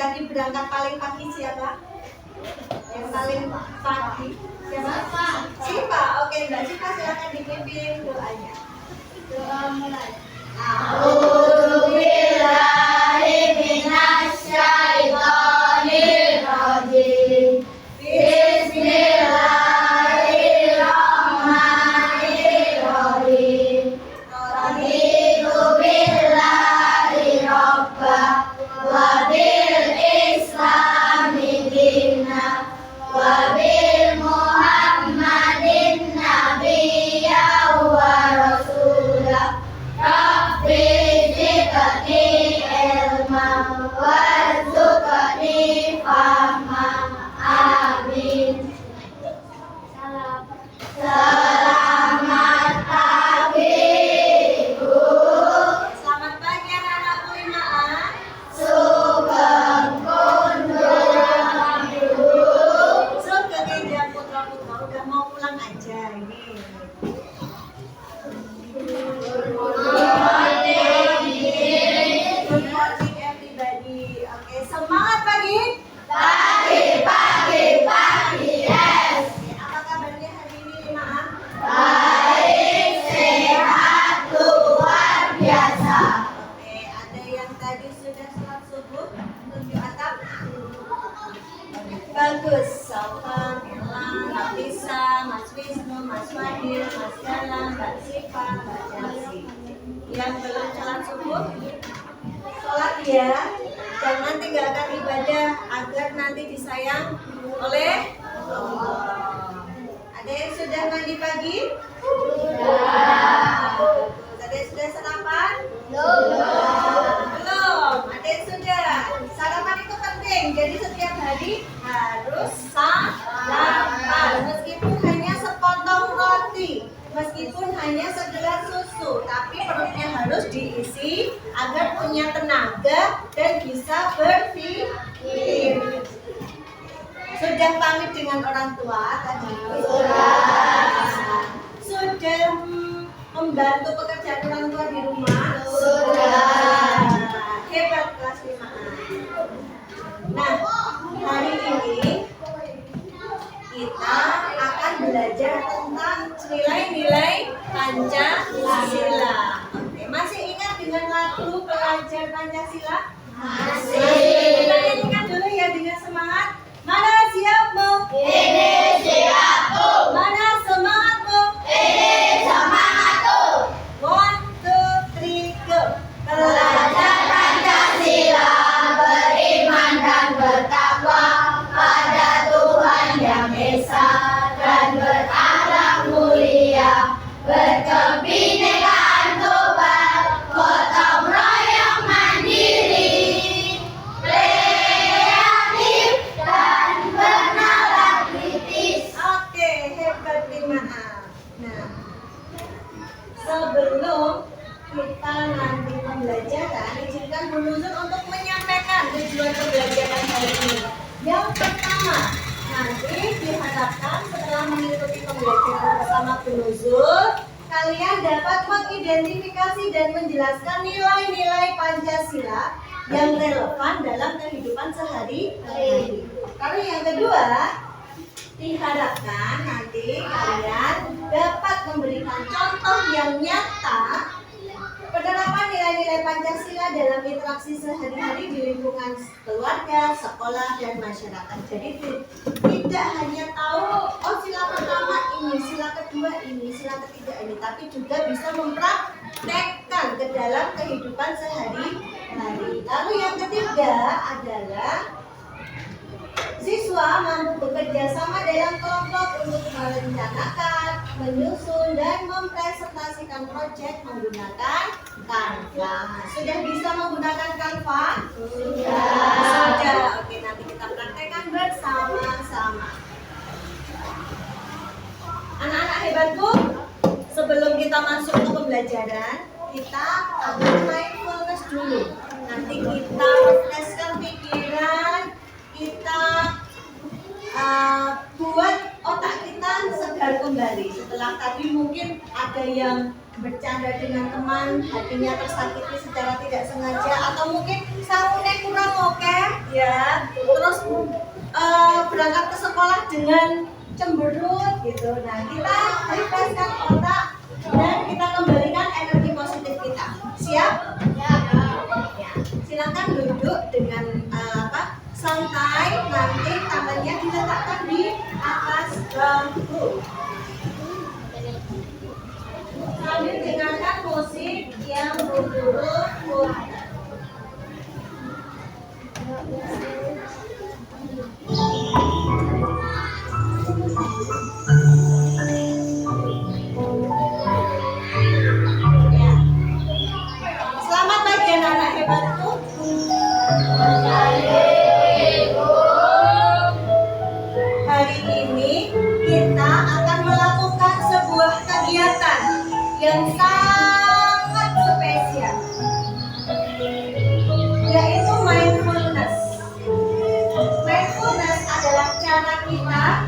tadi berangkat paling pagi siapa? Yang paling pagi siapa? Siapa? Oke, Mbak Siva silakan dipimpin doanya. Doa mulai. A'udzubillahi minasyaitonirrajim. Bismillahirrahmanirrahim. Raditu billahi robba wa bil islami dinna wa bil muhammadin nabiyya wa rasulah. Rabbi zidni ilma warzuqni fahma. Amin. Selamat pagi, Ibu. Selamat pagi anak-anakku Imaan. Sugeng kundur Sugeng Indah putra-putra udah mau pulang aja ini. Good morning everybody. Oke, semangat pagi. Pagi, yes. Apa kabarnya hari ini Imaan? Baik, sehat, luar biasa. Oke, ada yang tadi sudah sholat subuh? Tunjuk atap. Bagus, Salman, Elang, Rapisa, Mas Wisnu, Mas Fadil, Mas Galang, Mbak Siva, Mbak Chelsea. Yang belum sholat subuh, sholat ya. Jangan tinggalkan ibadah agar nanti disayang oleh Allah. Ada yang sudah mandi pagi? Sudah. Ada yang sudah sarapan? Belum. Ada yang sudah. Sarapan itu penting. Jadi setiap hari harus sarapan. Meskipun hanya sepotong roti, meskipun hanya segelas susu, tapi perutnya harus diisi agar punya tenaga dan bisa berpikir. Sudah pamit dengan orang tua tadi? Sudah membantu pekerjaan orang tua di rumah? Sudah. Hebat kelas 5A. Nah, hari ini kita akan belajar tentang nilai-nilai Pancasila. Oke, masih ingat dengan lagu Pelajar Pancasila? Masih. Kita nyanyikan dulu ya dengan semangat. Mana siapmu? Ini siapku. Mana semangatmu? Ini semangatku. 1, 2, 3, go. Pelajar Pancasila beriman dan bertakwa pada Tuhan Yang Esa dan berakhlak mulia, berkebinekaan tunggal, gotong royong mandiri, kreatif dan bernalar kritis. Oke, hebat Imaan. Nah, sebelum kita nanti pembelajaran, izinkan Bu Nuzul untuk menyampaikan tujuan pembelajaran hari ini. Yang pertama, nanti diharapkan setelah mengikuti pembelajaran bersama Bu Nuzul, kalian dapat mengidentifikasi dan menjelaskan nilai-nilai Pancasila yang relevan dalam kehidupan sehari-hari. Lalu yang kedua, diharapkan nanti kalian dapat memberikan contoh yang nyata penerapan nilai-nilai Pancasila dalam interaksi sehari-hari di lingkungan keluarga, sekolah, dan masyarakat. Jadi tidak hanya tahu, oh sila pertama ini, sila kedua ini, sila ketiga ini, tapi juga bisa mempraktekkan ke dalam kehidupan sehari-hari. Lalu yang ketiga adalah siswa mampu bekerja sama dalam kelompok untuk merencanakan, menyusun, dan mempresentasikan proyek menggunakan Canva. Sudah bisa menggunakan Canva? Sudah. Oke, nanti kita praktekkan bersama-sama. Anak-anak hebatku, sebelum kita masuk ke pembelajaran, kita ambil mindfulness dulu. Nanti kita refreshkan pikiran, kita buat otak kita segar kembali setelah setelah tadi mungkin ada yang bercanda dengan teman, hatinya tersakiti secara tidak sengaja, atau mungkin sarungnya kurang oke, ya, terus berangkat ke sekolah dengan cemberut gitu. Nah, kita refreshkan otak dan kita kembalikan energi positif kita. Siap? Ya. Silakan duduk dengan santai, nanti tangannya diletakkan di atas bangku. Sambil dengarkan musik yang berturut-turut. Selamat pagi anak-anak hebatku. Hari ini kita akan melakukan sebuah kegiatan yang sangat spesial, yaitu mindfulness. Mindfulness adalah cara kita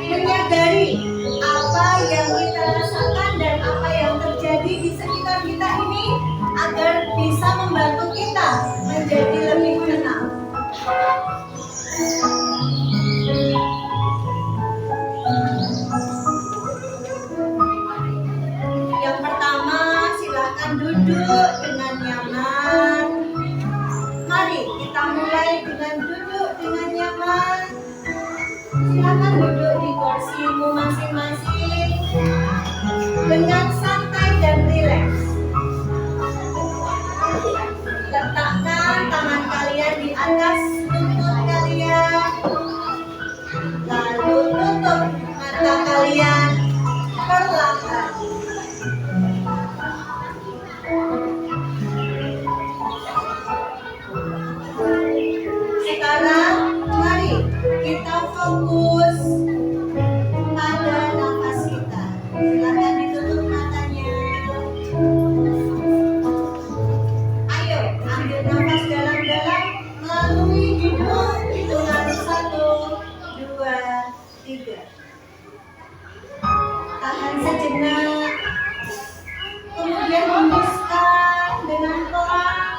menyadari apa yang kita rasakan dan apa yang terjadi di sekitar kita ini agar bisa membantu kita menjadi lebih tenang. Yang pertama, silakan duduk dengan nyaman. Mari kita mulai dengan duduk dengan nyaman. Silakan duduk di kursimu masing-masing dengan santai dan rileks. Letakkan tangan kalian di atas lutut kalian, lalu tutup mata kalian perlahan. Sekarang mari kita fokus pada nafas kita. Silakan ditutup matanya. Ayo, ambil nafas dalam-dalam melalui hidung. Hitungan 1, 2, 3. Tahan sejenak. Kemudian hembuskan dengan pelan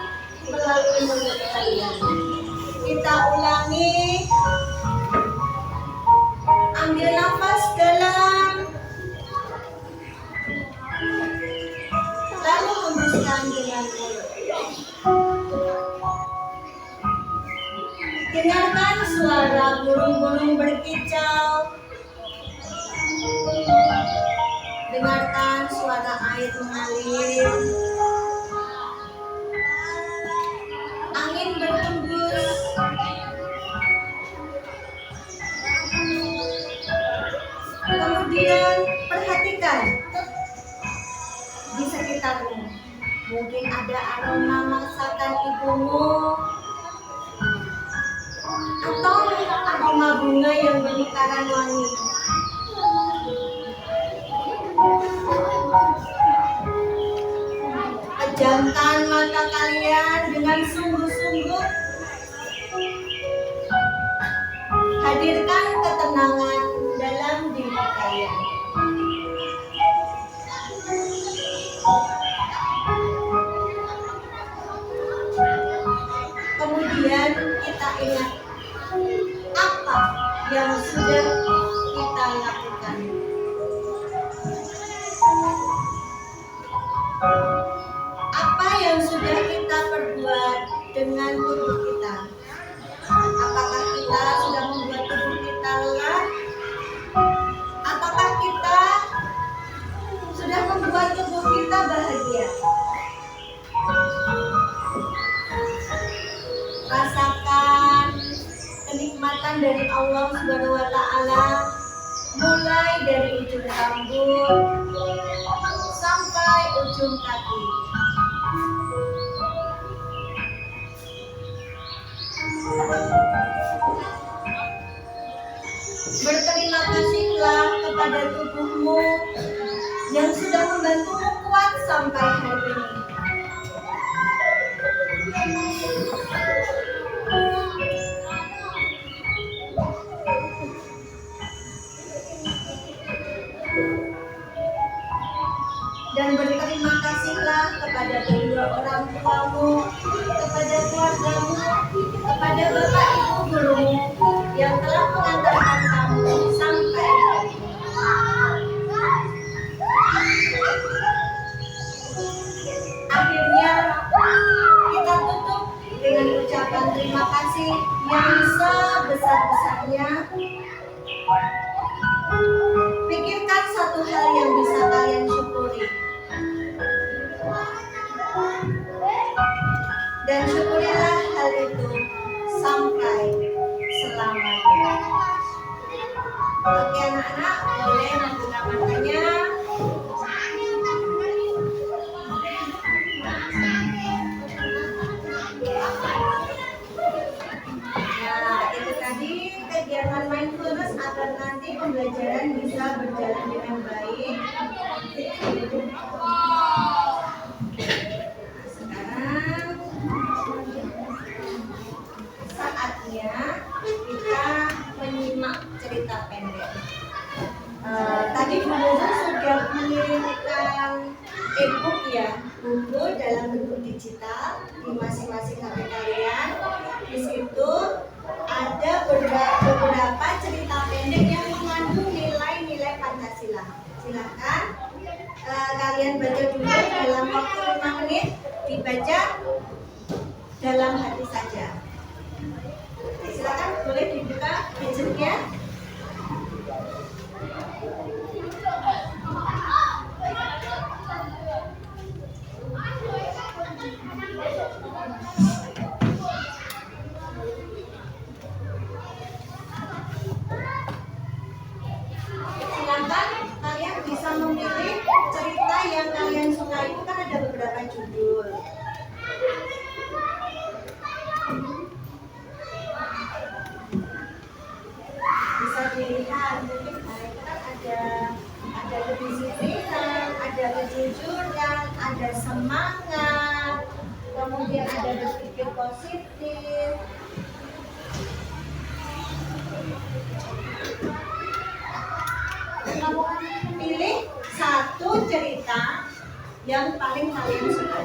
melalui mulut kalian. Kita ulangi. Ambil nafas dalam, lalu hembuskan dengan mulut. Dengarkan suara burung-burung berkicau. Dengarkan suara air mengalir. Angin berhembus. Kemudian perhatikan di sekitarmu. Mungkin ada aroma masakan ibumu, atau aroma bunga yang bermekaran wangi. Pejamkan mata kalian dengan sungguh-sungguh. Hadirkan ketenangan dalam diri kalian. Kemudian kita ingat apa yang sudah kita lakukan. Apa yang sudah kita perbuat dengan tubuh kita? Apakah kita sudah membuat tubuh kita lelah? Apakah kita sudah membuat tubuh kita bahagia? Rasakan kenikmatan dari Allah Subhanahu wa Ta'ala, mulai dari ujung rambut sampai ujung kaki. Berterima kasihlah kepada tubuhmu yang sudah membantumu kuat sampai hari ini. dan berterima kasihlah kepada kedua orang tuamu, kepada keluargamu, kepada bapak ibu gurumu yang telah mengantarkan kamu sampai hari ini. Akhirnya kita tutup dengan ucapan terima kasih yang sebesar-besarnya. Pikirkan satu hal yang bisa kalian syukuri, dan syukurilah hal itu sampai selamanya. Oke anak-anak, boleh membuka matanya. Nah, itu tadi kegiatan mindfulness agar nanti pembelajaran bisa berjalan dengan baik. Sekarang saatnya kita menyimak cerita pendek. Tadi guru sudah mengirimkan e-book ya, buku dalam bentuk digital di masing-masing HP kalian. Di situ ada beberapa cerita pendek yang mengandung nilai-nilai Pancasila. Silakan kalian baca dulu dalam waktu 5 menit, dibaca dalam hati saja. Silakan boleh dibuka gadgetnya. Silakan kalian bisa memilih cerita yang kalian suka. Itu kan ada beberapa judul. Bisa dilihat, mungkin itu kan ada kedisiplinan, ada kejujuran, ada semangat, kemudian ada berpikir positif. Pilih satu cerita yang paling kalian sukai.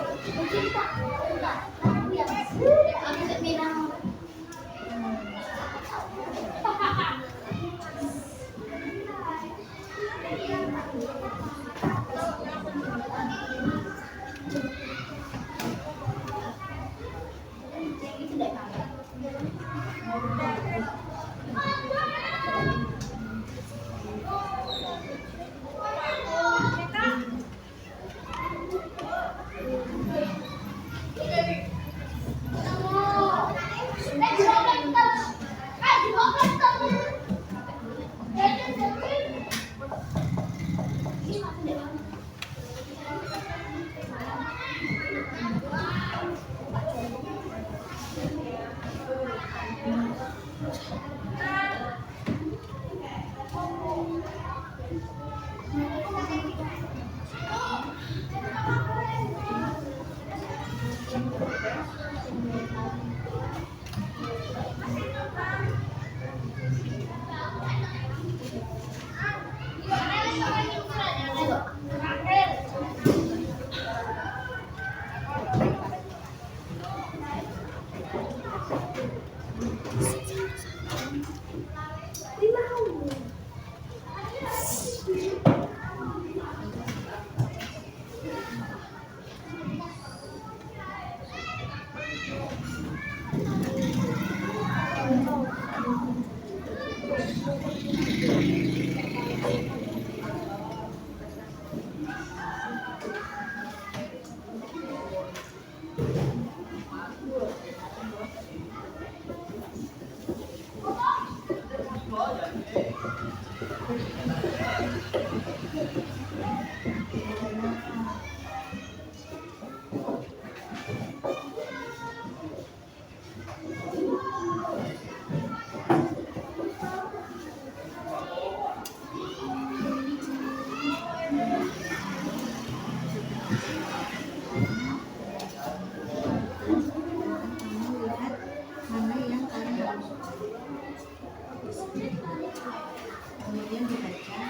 Kemudian dibaca.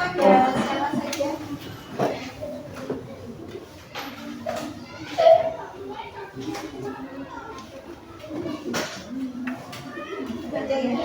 semuanya, sama saja. Baca ya.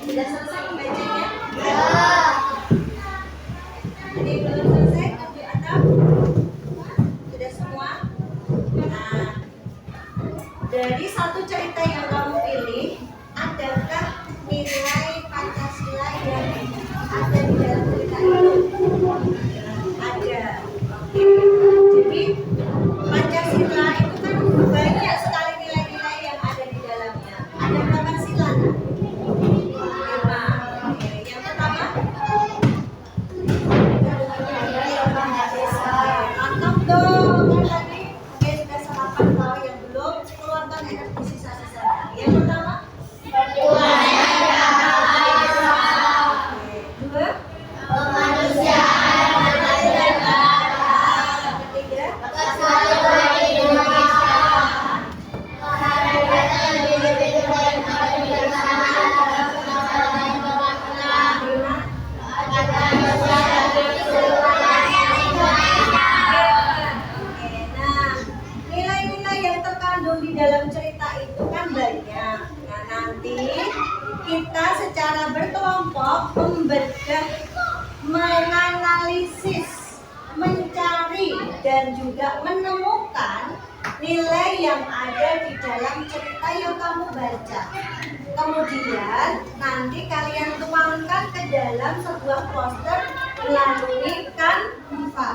Sudah selesai membacanya? Ya. Jadi belum selesai untuk atap? Sudah semua? Nah, dari satu cerita yang kamu pilih, adakah nilai Pancasila yang ada di dalam cerita itu? Ada. Jadi Pancasila itu kan banyak sekali nilai-nilai yang ada di dalamnya. Ada berapa sila? Yang pertama, mantap dong. Tadi oke sudah sarapan, kalau yang belum keluarkan energi sisa-sisanya. Yang pertama, dua. Di dalam cerita itu kan banyak. Nah, nanti kita secara berkelompok membedah, menganalisis, mencari dan juga menemukan nilai yang ada di dalam cerita yang kamu baca. Kemudian nanti kalian tuangkan ke dalam sebuah poster melalui Canva.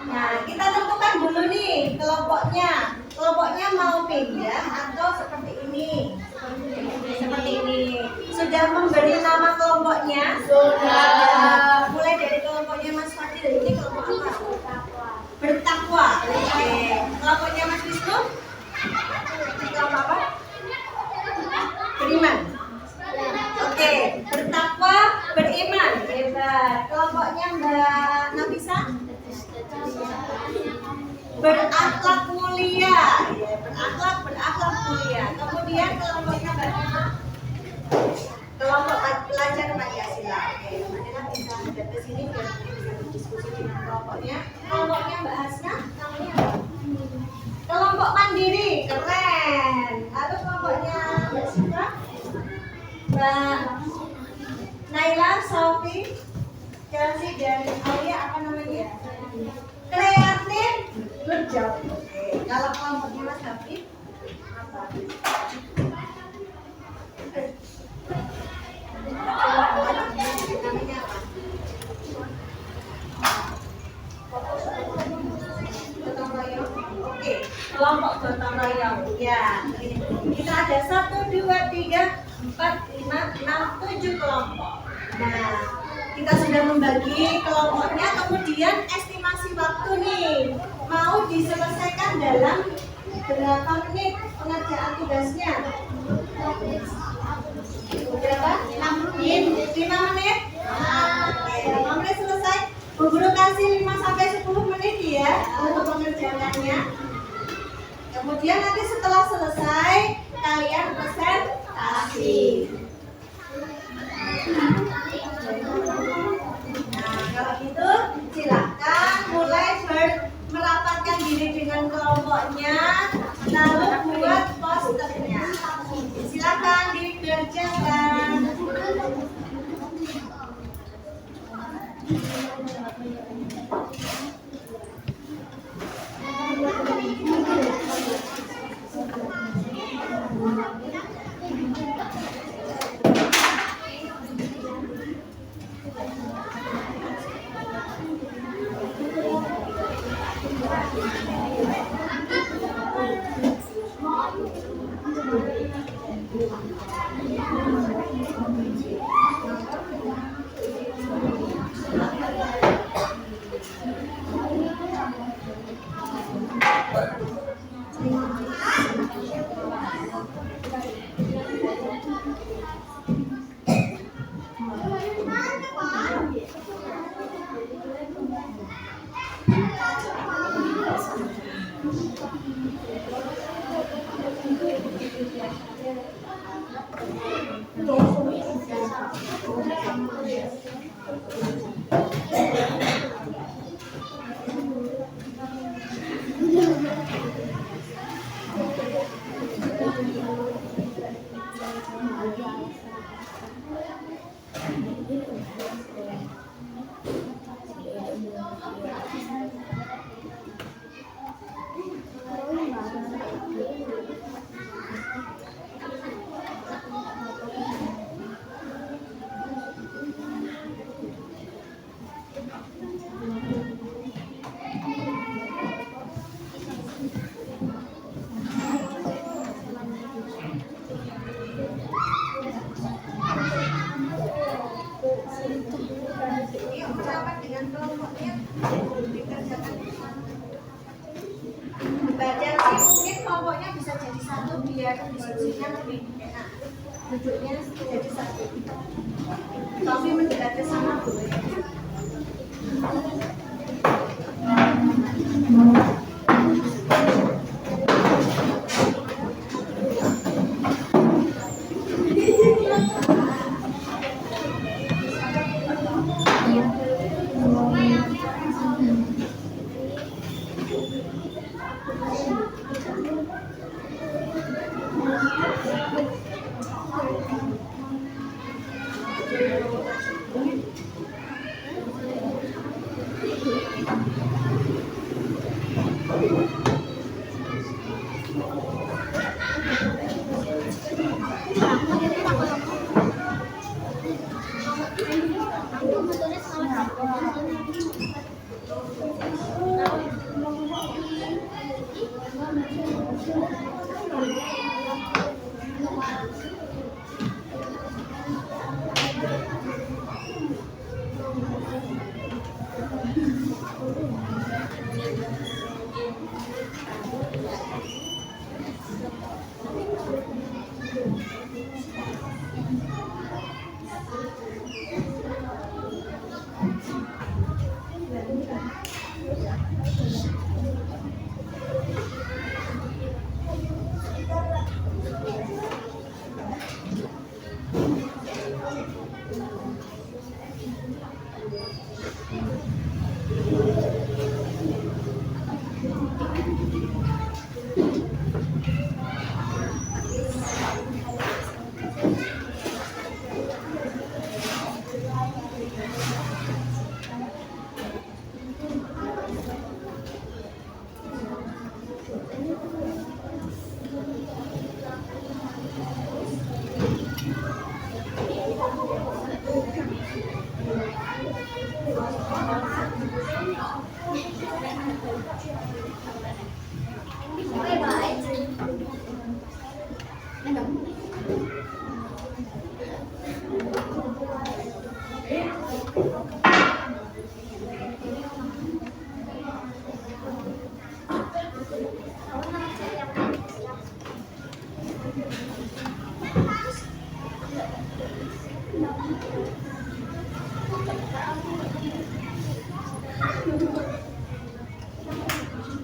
Nah, kita tentukan dulu nih kelompoknya. Kelompoknya mau pindah atau seperti ini? Seperti ini. Sudah memberi nama kelompoknya? Sudah. Mulai dari kelompoknya Mas Fadil, ini kelompok apa? Bertakwa. Oke. Kelompoknya Mas Wisnu? Kelompok apa? Beriman. Oke. Bertakwa, beriman. Hebat. Kelompoknya Mbak Nafisa? Berakhlak mulia, ya, berakhlak mulia. Kemudian kelompoknya bagaimana? Kelompok pelajar Pancasila. Oke, Mbak bisa hadap ke sini biar bisa berdiskusi dengan kelompoknya. Kelompoknya Mbak Hasna, namanya apa? Kelompok mandiri, keren. Lalu kelompoknya Mbak Sita, Mbak Naila, Sofi, Chelsea dan Alia, apa namanya? Kreatif, good job. Oke. Kalau kelompoknya Mas Hafid apa? Namanya apa? Gotong royong. Oke. Kelompok gotong royong. Ya. Kita ada 1, 2, 3, 4, 5, 6, 7 kelompok. Nah, kita sudah membagi kelompoknya, kemudian estimasi waktu nih. Mau diselesaikan dalam berapa menit pengerjaan tugasnya? Berapa? 5 menit? 5 menit selesai. Bu Guru kasih 5-10 menit ya untuk mengerjakannya. Kemudian nanti setelah selesai kalian presentasi. Nah, kalau gitu silakan mulai merapatkan diri dengan kelompoknya, lalu buat posternya. Silakan dikerjakan. Baca sih mungkin kelompoknya bisa jadi satu biar diskusinya lebih enak. Duduknya jadi satu. Tapi mendekat ke sana boleh.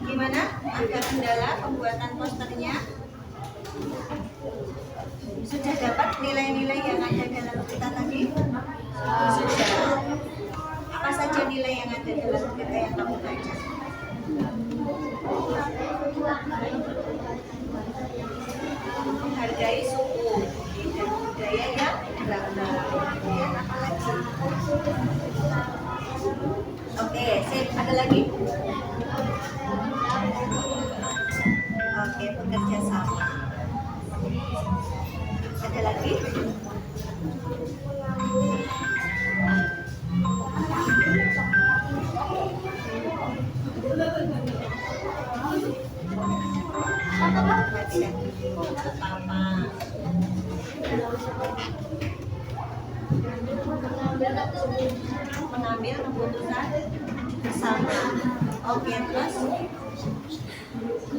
Gimana? Ada kendala pembuatan posternya? Sudah dapat nilai-nilai yang ada dalam kita tadi? Sudah. Apa saja nilai yang ada dalam kita yang kamu baca? Menghargai suku dan budaya yang beragam. Kemudian apa lagi? Oke, sip. Ada lagi? Oke, bekerja sama. Ada lagi? Mengambil keputusan bersama. Oke, terus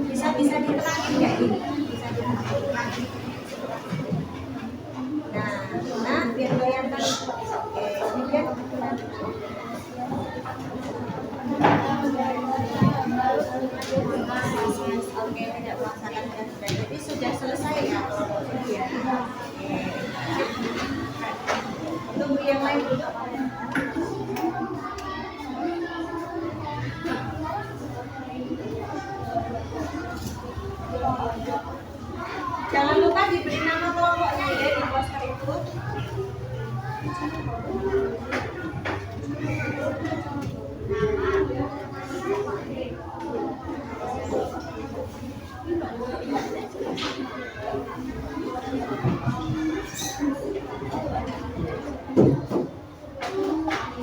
bisa diterangin nggak ini? Bisa diterangin. Nah, biar kelihatan. Oke, ini dia. Oke, tidak melaksanakan tugas. Jadi sudah selesai ya kelompok ini ya. Oke. Tunggu yang lain dulu. Jangan lupa diberi nama kelompoknya ya di poster itu.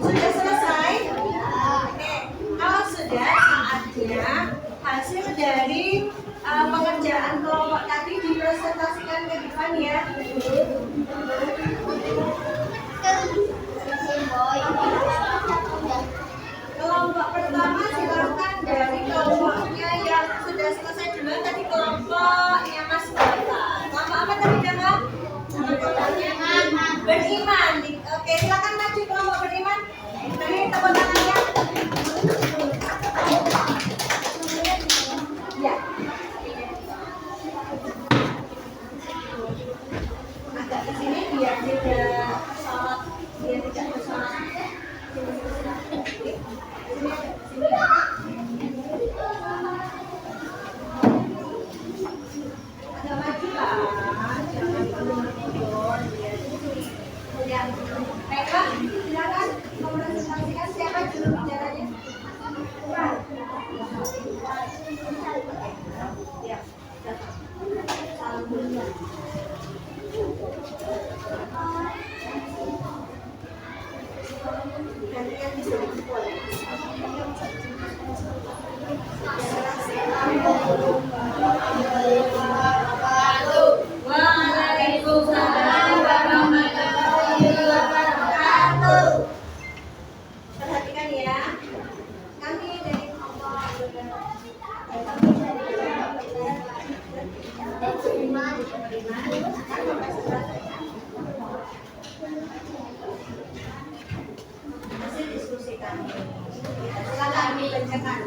Sudah selesai? Oke. Kalau sudah, saatnya hasil dari pengerjaan kelompok tadi dipresentasikan ke depan ya. Kelompok pertama silakan dari kelompoknya yang sudah selesai duluan tadi, kelompoknya Mas Bata. Kelompok apa tadi Dama? Beriman. Oke, silakan maju kelompok beriman. Beri tepuk tangannya. Ya. Agak ke sini biar tidak pesawat, biar tidak pesawat. Agak maju lah, jangan mundur. Ya, baiklah, silakan mempresentasikan siapa juru bicaranya. Ya, salam dulu. Gantian bisa dikumpul. Waalaikumsalam warahmatullahi wabarakatuh. Perhatikan ya, kami dari hasil diskusi kami. Silakan dibacakan.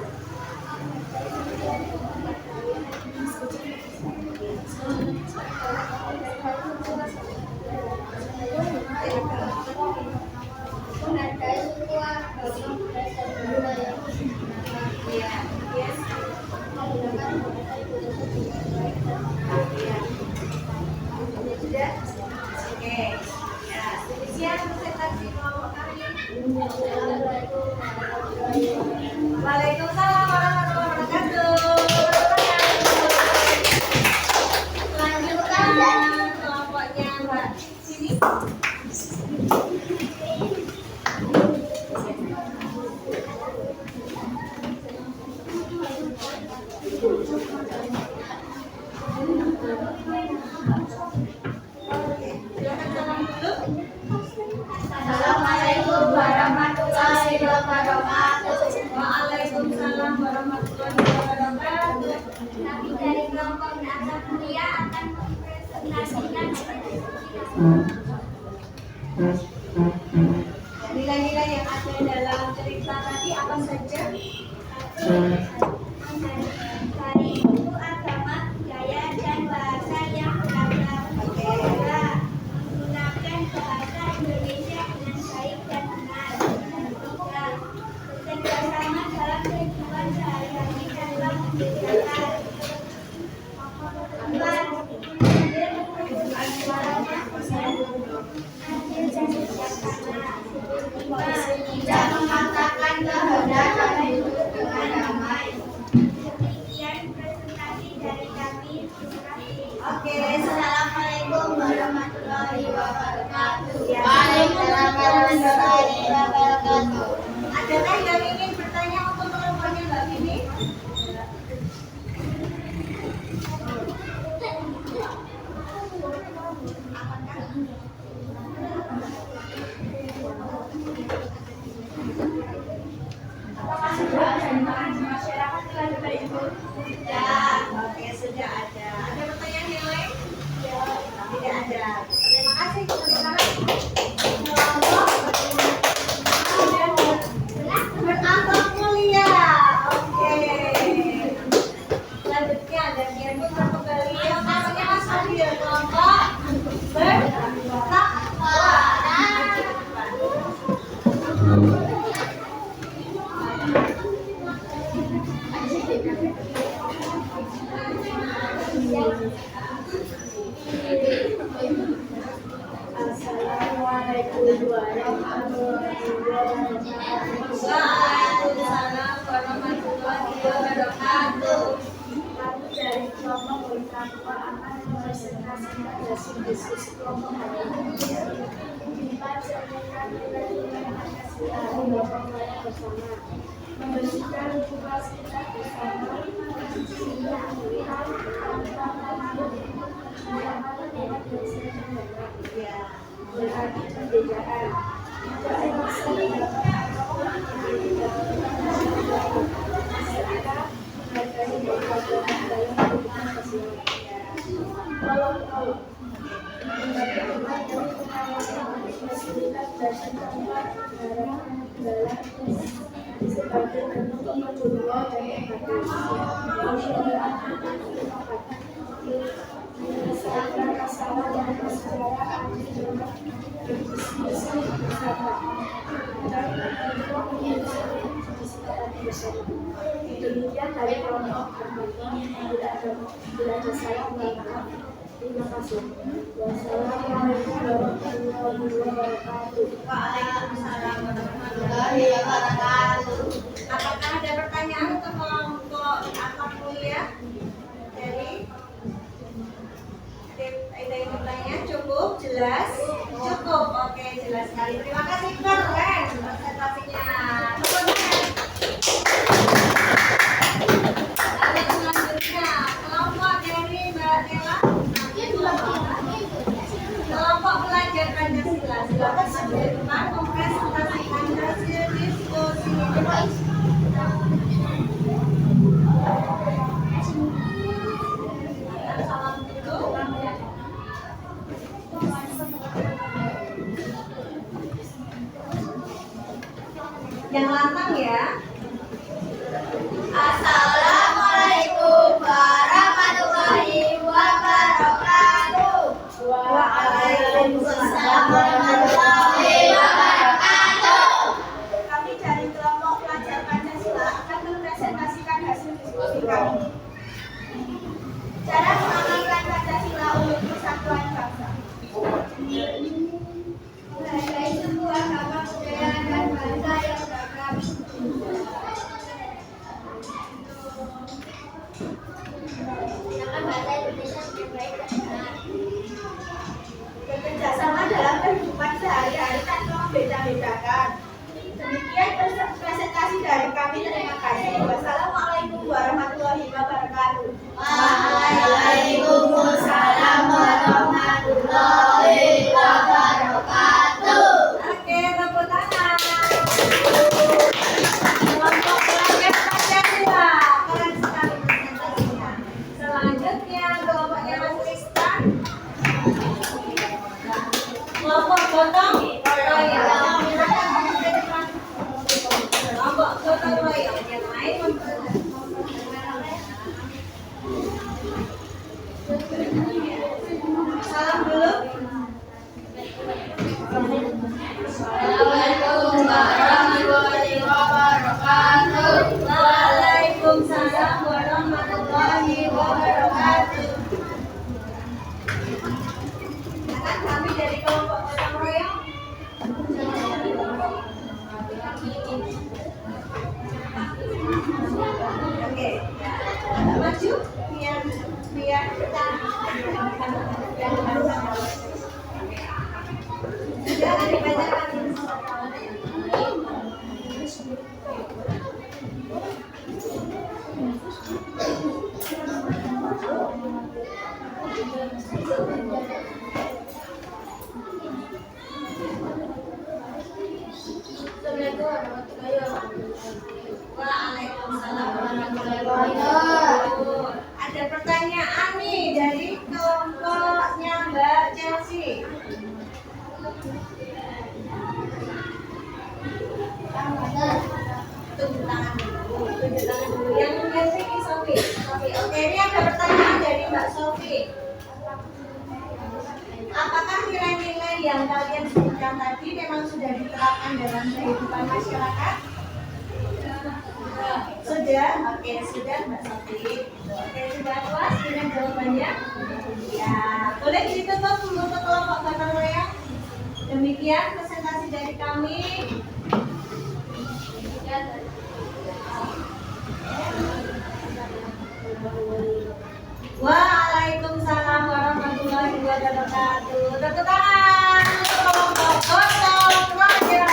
Waalaikumsalam warahmatullahi wabarakatuh. Lanjutkan kelompoknya Mbak sini. Assalamualaikum warahmatullahi wabarakatuh. Waalaikumsalam warahmatullahi wabarakatuh. Kami dari kelompok Nasa Mulia akan mempresentasikan nilai-nilai yang ada dalam cerita tadi apa saja? Dari buku agama, budaya, dan bahasa yang beragam. Menggunakan bahasa Indonesia dengan baik dan benar. Bekerja sama dalam kehidupan sehari-hari dalam membedakan. Tidak memaksakan kehendak dan hidup dengan damai. Demikian presentasi dari kami. Oke, assalamualaikum warahmatullahi wabarakatuh. Waalaikumsalam warahmatullahi wabarakatuh. Adakah yang ingin bertanya untuk kelompoknya Mbak Vini? Apakah sudah ada Assalamualaikum warahmatullahi wabarakatuh. Waalaikumsalam warahmatullahi wabarakatuh. Kami dari kelompok Bertakwa akan mempresentasikan hasil diskusi kelompok hari ini. Mencerminkan nilai-nilai Pancasila dan gotong royong bersama, membersihkan lingkungan sekitar bersama, sehingga melihat tantangan keberagaman dengan dosen dan berarti perbedaan. Tidak merasa mendapat masyarakat menghargai keberagaman dalam kehidupan sosial. Kalau fasilitas dasar tempat negara sebagai bentuk kepedulian dan empati. Menyelesaikan masalah yang bersejarah berdiskusi bersama dan untuk bersama. Demikian dari kelompok bila ada salah maaf. Terima kasih. Wassalamualaikum warahmatullahi wabarakatuh. Waalaikumsalam warahmatullahi wabarakatuh. Apakah ada pertanyaan untuk kelompok atau kuliah dari ada yang bertanya? Cukup? Jelas? Cukup. Oke, jelas sekali. Terima kasih, keren presentasinya. Lalu selanjutnya kelompok dari Mbak Nela. Kelompok belajar Pancasila. Silakan maju ke depan mempresentasikan hasil diskusi. Salam dulu. Yang lantang ya. Assalamualaikum warahmatullahi wabarakatuh. Waalaikumsalam warahmatullahi wabarakatuh. Kami dari kelompok pelajar Pancasila akan mempresentasikan hasil diskusi kami. Cara mengamalkan Pancasila untuk persatuan bangsa. Menghargai sebuah agama, budaya, dan bangsa yang beragam. Menggunakan bahasa Indonesia dengan baik dan benar. Bekerjasama dalam kehidupan sehari-hari tanpa membeda-bedakan. Demikian presentasi dari kami. Terima kasih. Wassalamualaikum warahmatullahi wabarakatuh. Waalaikumsalam warahmatullahi wabarakatuh. Oke, tepuk tangan. Kelompok belajar Pancasila. Keren sekali presentasinya. Selanjutnya kelompoknya Mas Tristan. Kelompok gotong royong. Kelompok gotong royong yang lain salam dulu. Assalamualaikum warahmatullahi wabarakatuh. Waalaikumsalam warahmatullahi wabarakatuh. Akan kami dari kelompok gotong royong. Oke, agak maju biar kita jangan dibacakan. Waalaikumsalam warahmatullahi wabarakatuh. Ada pertanyaan nih dari kelompoknya Mbak Chelsea. Tunggu tangan dulu. Yang ini Sofi. Oke, ini ada pertanyaan dari Mbak Sofi. Apakah nilai-nilai yang kalian sebutkan tadi memang sudah diterapkan dalam kehidupan masyarakat? Sudah sudah? Oke, sudah Mbak Sofi. Oke, sudah puas dengan jawabannya? Ya, boleh ditutup untuk kelompok gotong royong. Demikian presentasi dari kami. Waalaikumsalam warahmatullahi wabarakatuh. Tepuk tangan untuk kelompok gotong royong.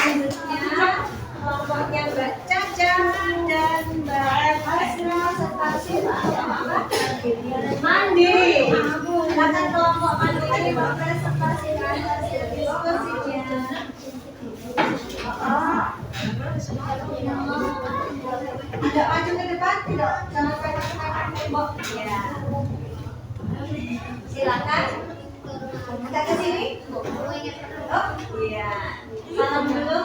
Selanjutnya kelompoknya Mbak Caca dan Mbak Hasna serta Sila mandi. Silakan kelompok mandi ini mempresentasikan hasil diskusinya. Tidak maju ke depan, tidak jangan pegang tembok. Ya. Silakan. Agak ke sini. Oh, iya. Salam dulu.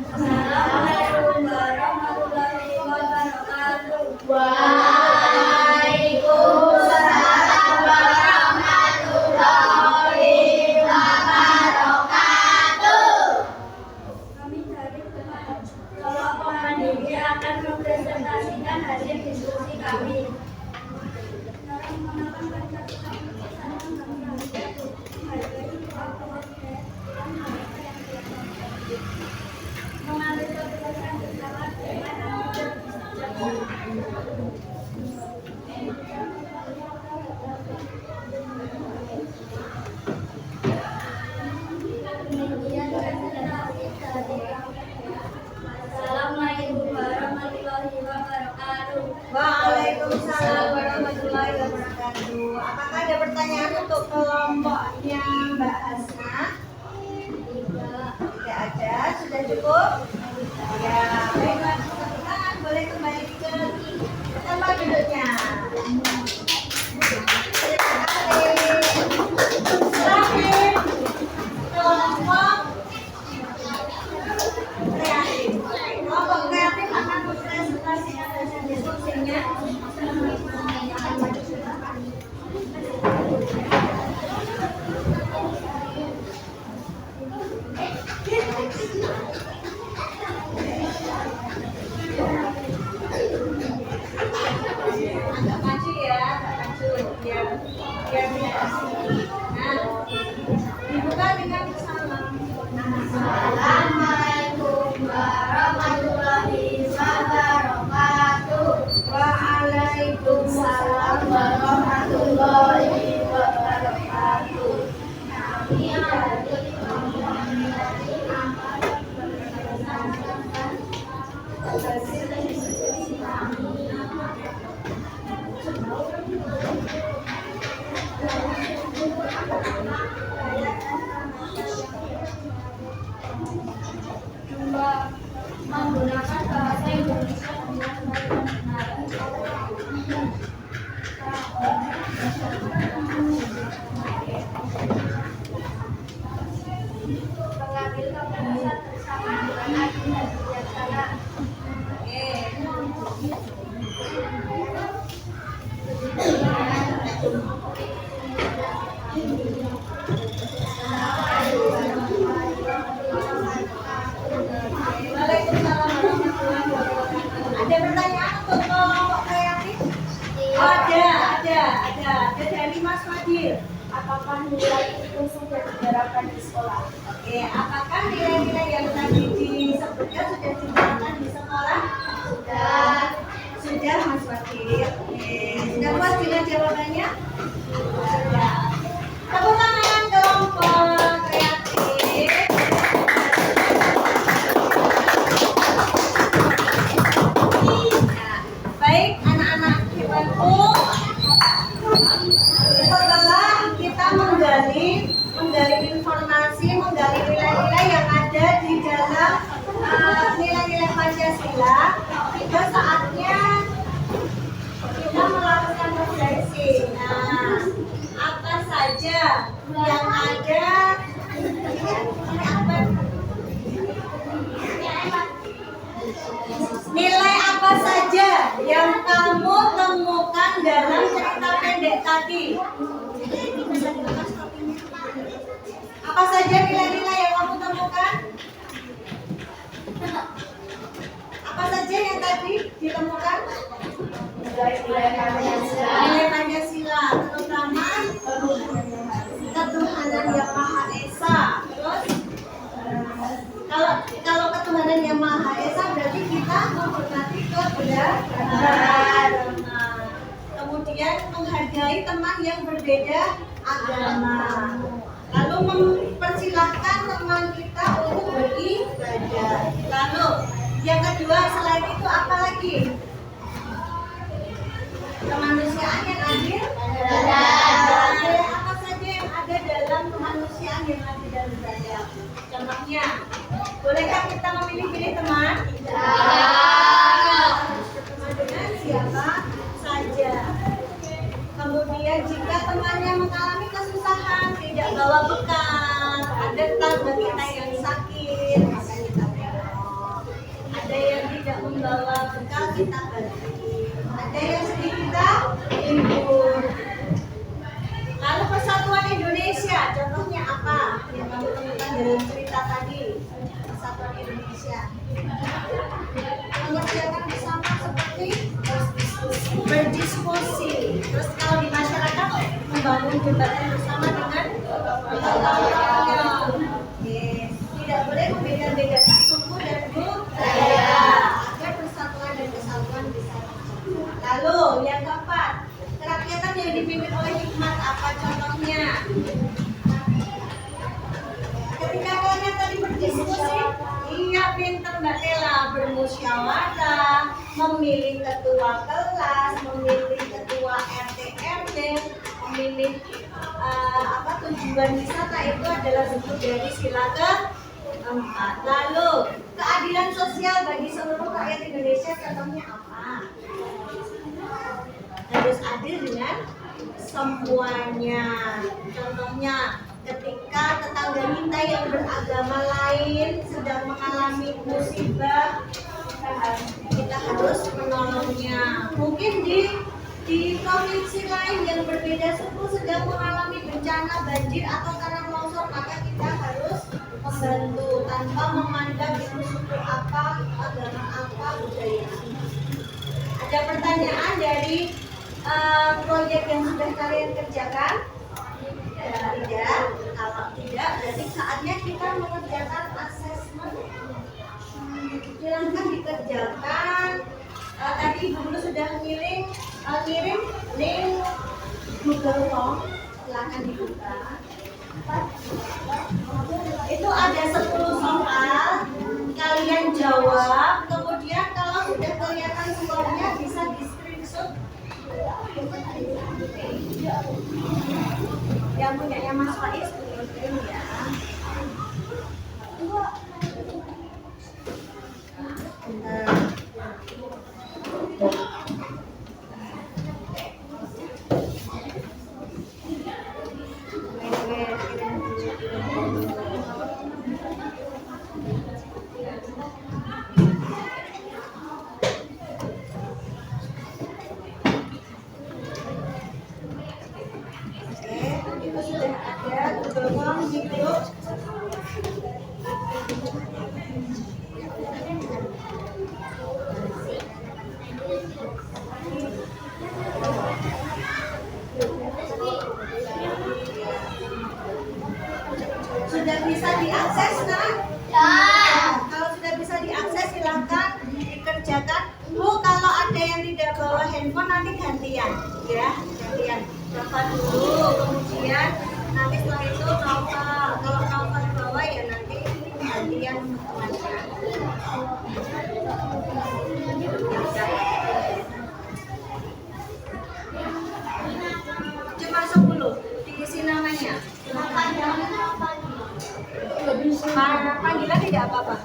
Assalamualaikum warahmatullahi wabarakatuh. Waalaikumsalam warahmatullahi wabarakatuh. Kami dari kelompok mandiri akan mempresentasikan hasil diskusi kami. Dalam mengenalkan Pancasila, mengambil keputusan bersama dengan Assalamualaikum warahmatullahi wabarakatuh. Waalaikumsalam warahmatullahi wabarakatuh. Apakah ada pertanyaan untuk kelompoknya Mbak Hasna? Tidak ada, sudah cukup? Ya, baiklah, teman-teman boleh kembali ke tempat duduknya. Terima kasih. Terakhir, kelompok kreatif. Kelompok kreatif akan mempresentasikan hasil diskusinya. Agak maju ya, agak maju biar tidak asing. Nah, dibuka dengan salam. Assalamualaikum warahmatullahi wabarakatuh. Waalaikumsalam Warahmatullahi wabarakatuh. Kami hasil diskusi kami. menggunakan bahasa Indonesia dengan baik dan benar. Mengambil keputusan bersama dengan adil dan bijaksana. Waalaikumsalam warahmatullahi wabarakatuh. Ada pertanyaan untuk kelompok kreatif? Oh, ada dari Mas Fadil. Apakah nilai itu sudah diterapkan di sekolah? Oke, apakah nilai-nilai yang tadi disebutkan sudah diterapkan di sekolah? Sudah Mas Fadil. Oke, sudah puas dengan jawabannya? Sudah. Tepuk tangan kelompok kreatif. Nah, baik anak-anak hebatku, setelah kita menggali informasi, menggali nilai-nilai yang ada di dalam nilai-nilai Pancasila, tiba saatnya kita melakukan refleksi. Nah, apa saja yang ada? Nilai apa saja yang kamu temukan dalam cerita pendek tadi? Apa saja nilai-nilai yang kamu temukan? tadi ditemukan? Nilai Pancasila, terutama ketuhanan yang Maha Esa. Terus kalau ketuhanan yang Maha Esa berarti kita menghormati kebenaran. Kemudian menghargai teman yang berbeda agama. Lalu mempersilahkan teman kita untuk beribadah. Lalu yang kedua selain itu apa lagi? Kemanusiaan yang adil. Ada apa saja yang ada dalam kemanusiaan yang adil dan beradab? Contohnya, bolehkah kita memilih-pilih teman? Berteman dengan siapa saja. Kemudian jika temannya mengalami kesusahan, tidak bawa bekal, ada tetangga kita yang sakit, maka kita tolong. Ada yang tidak membawa bekal, kita bantu. Ada yang sedih, kita hibur. Lalu Persatuan Indonesia, contohnya apa? Yang kamu temukan dalam cerita tadi, Persatuan Indonesia. Mengerjakan bersama seperti berdiskusi. Terus kalau di masyarakat membangun jembatan bersama dengan tetangga. Tidak boleh membeda-bedakan suku dan budaya agar persatuan dan kesatuan bisa tercapai. Lalu yang keempat, kerakyatan yang dipimpin oleh hikmat apa contohnya? Ketika kalian tadi berdiskusi, iya pinter Mbak Tela, bermusyawarah, memilih ketua kelas, memilih ketua RT RW, memilih tujuan wisata itu adalah bentuk dari sila keempat. Lalu keadilan sosial bagi seluruh rakyat Indonesia contohnya apa? Harus adil dengan semuanya. Contohnya ketika tetangga kita yang beragama lain sedang mengalami musibah, kita harus menolongnya. Mungkin di provinsi lain yang berbeda suku sedang mengalami bencana banjir atau tanah longsor, maka kita harus membantu tanpa memandang itu suku apa, agama apa, budaya. Ada pertanyaan dari proyek yang sudah kalian kerjakan? Tidak. Kalau tidak, berarti saatnya kita mengerjakan asesmen. Silahkan dikerjakan. Tadi Ibu Guru sudah ngirim link Google Form. Silahkan dibuka. Itu ada 10 soal. Kalian jawab. Kemudian kalau sudah kelihatan skornya bisa di screenshot. Yang punyanya Mas Faiz kirim ya. Itu sudah ada Google Form di grup. Sudah bisa diakses, nah? Kalau sudah bisa diakses, silahkan dikerjakan. Bu, kalau ada yang tidak bawa handphone nanti gantian, ya, gantian. Bapak dulu, kemudian nanti setelah itu novel. Kalau novel bawa ya nanti gantian teman-teman. Cuma 10, diisi namanya. Panggilan tidak apa-apa.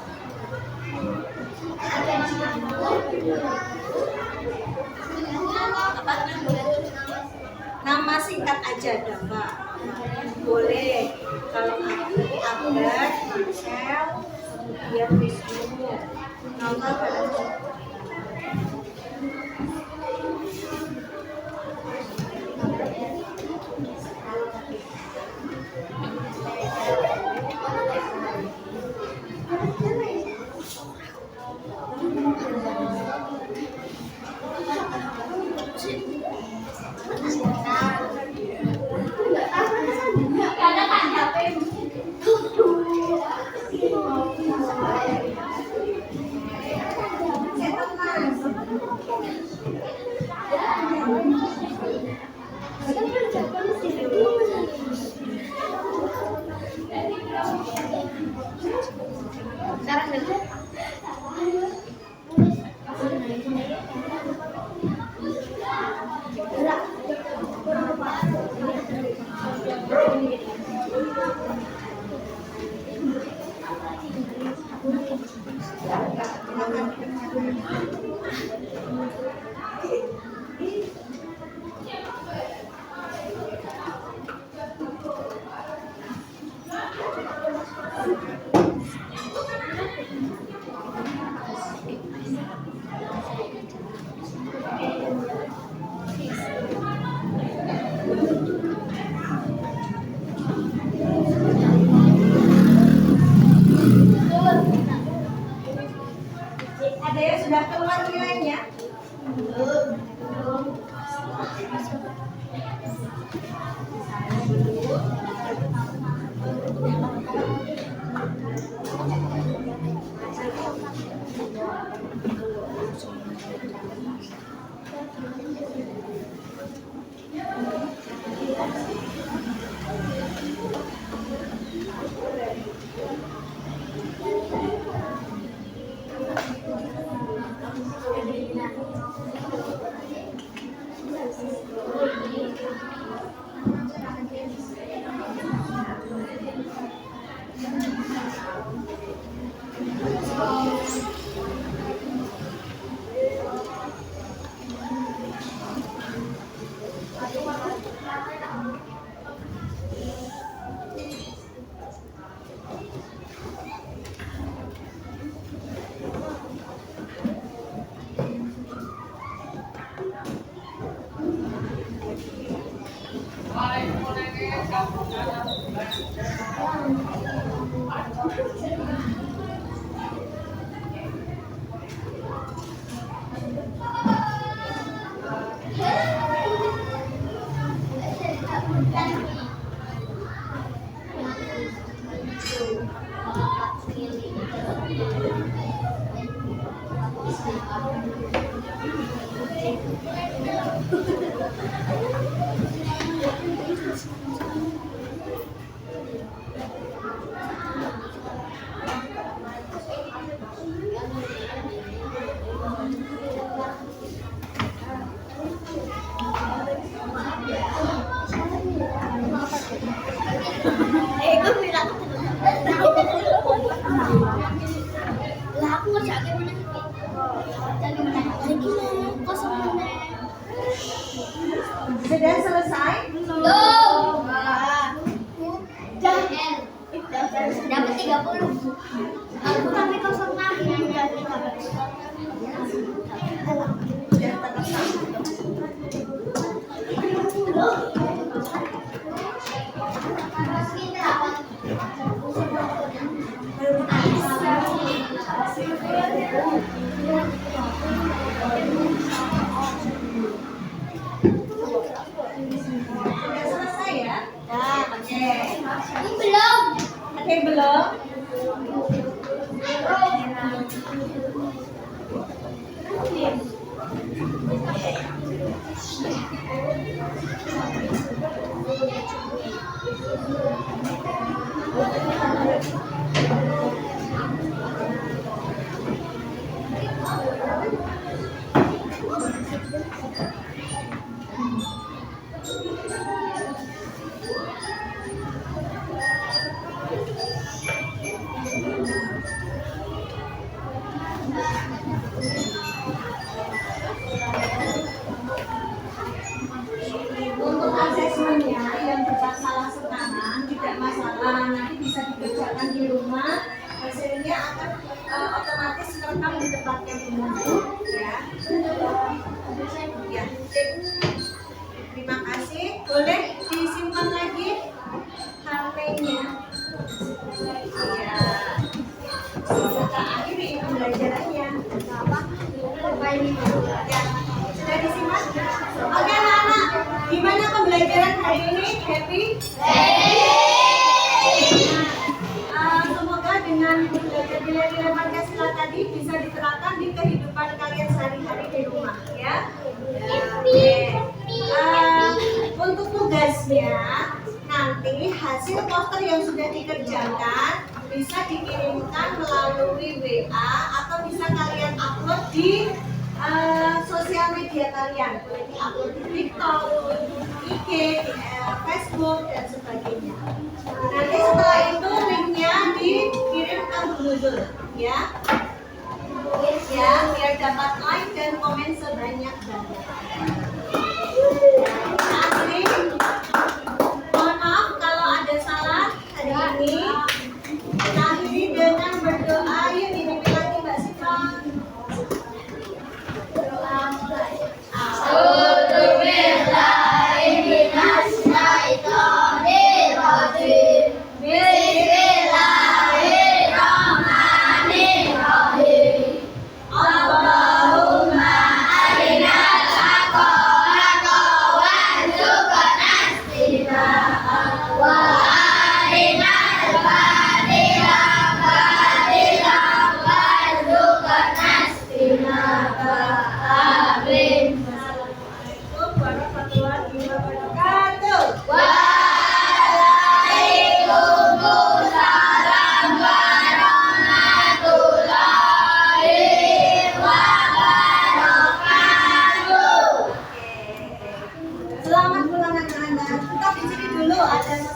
Nama singkat aja Dava. Boleh. Kalau Abad, Marcel, kemudian Wisnu, nama Silakan dikerjakan. Ada yang sudah keluar nilainya? Belum. Sudah selesai? Belum. Wah, Dapat 30. Aku tapi 06 yang jadi dapat. sudah terpasang. Sudah selesai ya? Nah, oke. Belum. Ada yang belum? Untuk asesmennya yang bermasalah sekarang tidak masalah, nanti bisa dikerjakan di rumah. Hasilnya akan otomatis terekam di tempat yang umum, ya. Ya, terima kasih. Boleh disimpan lagi HP-nya. Ya. Kita akhiri pembelajarannya. Ya, sudah disimpan? Oke, anak-anak. Gimana pembelajaran hari ini? Happy? Semoga dengan belajar nilai-nilai Pancasila tadi bisa diterapkan di kehidupan kalian sehari-hari di rumah, ya. Oke. Untuk tugasnya nanti hasil poster yang sudah dikerjakan bisa dikirimkan melalui WA atau bisa kalian upload di sosial media kalian, boleh diupload di TikTok, IG, Facebook dan sebagainya. Nanti setelah itu linknya dikirim ke Google, ya. ya, biar dapat like dan komen sebanyak-banyaknya.